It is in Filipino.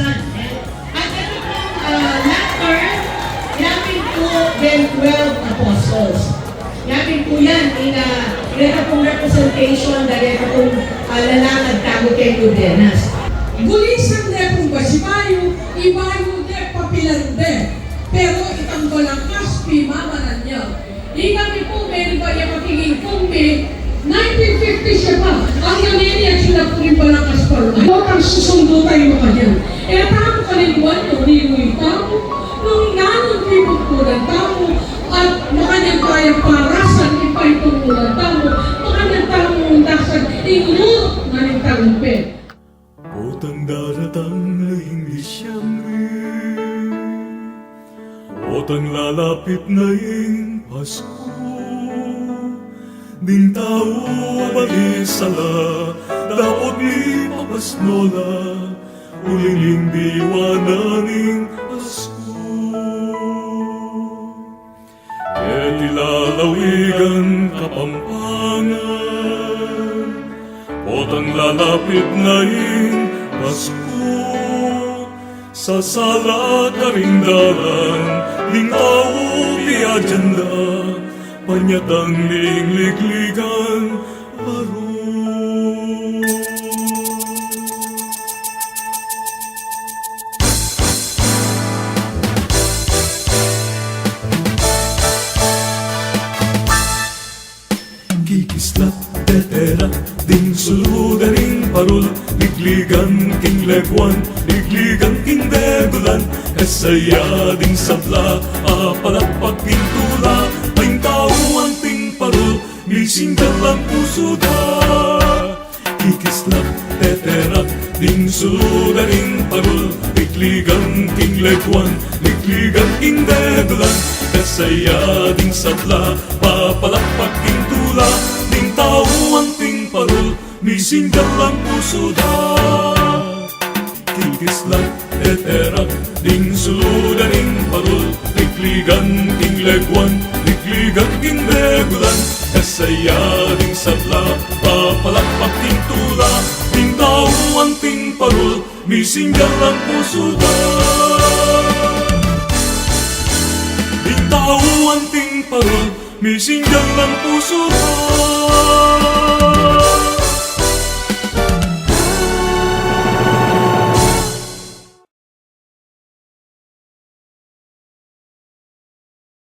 Son. At ito pong lantern, yamin po then 12 apostles. Yamin po yan, ito pong representation dahil ito pong lalakad tago kay Ludenas. Gulisan de pong basimayo, ibayo de papilan de. Pero itang balangkas, pimamanan niya. Kami po, meron ba yung makingin kung may 1950 siya pa. Ang nangyari at sila po rin balangkas pa rin. Huwag kang susundo tayo mga yan. E tamo kalinduan nyo, niluwi tamo, nung nanon pipagpunan tamo, at makanyang kayang parasan, ipaitungunan tamo, makanyang tamong undasan, inglurot na rin tangpe. Otang daratang lahing Disyembre, otang lalapit na yung Pasko, ding tao balisala, dapat ni papasnola, uling diwananing Pasko. Et ilalawigan Kapampangan, otang lalapit na yung Pasko, sa sala karindaran, ding tao piajanda, panyatang lingligligan, baro. Kikislat, tetera, ding suludaring parul, ligligan king legwan, ligligan king degulan, kasaya ding sabla, apalapak king tula, ting tauan ting parul, mising dalang puso da. Kikislat, tetera, ding suludaring parul, ligligan king legwan, ligligan king degulan, kasaya ding sabla, papalapak king tula, ting tauan ting parul, mising dalang puso da. Kikislat, tetera, ding suludaring parul, ligligan king legwan, ligligan king degulan, kasaya ding sabla, papalapak king tula, ting tauan ting parul, mising dalang puso da. Ting tauan ting parul, mising dalang puso da.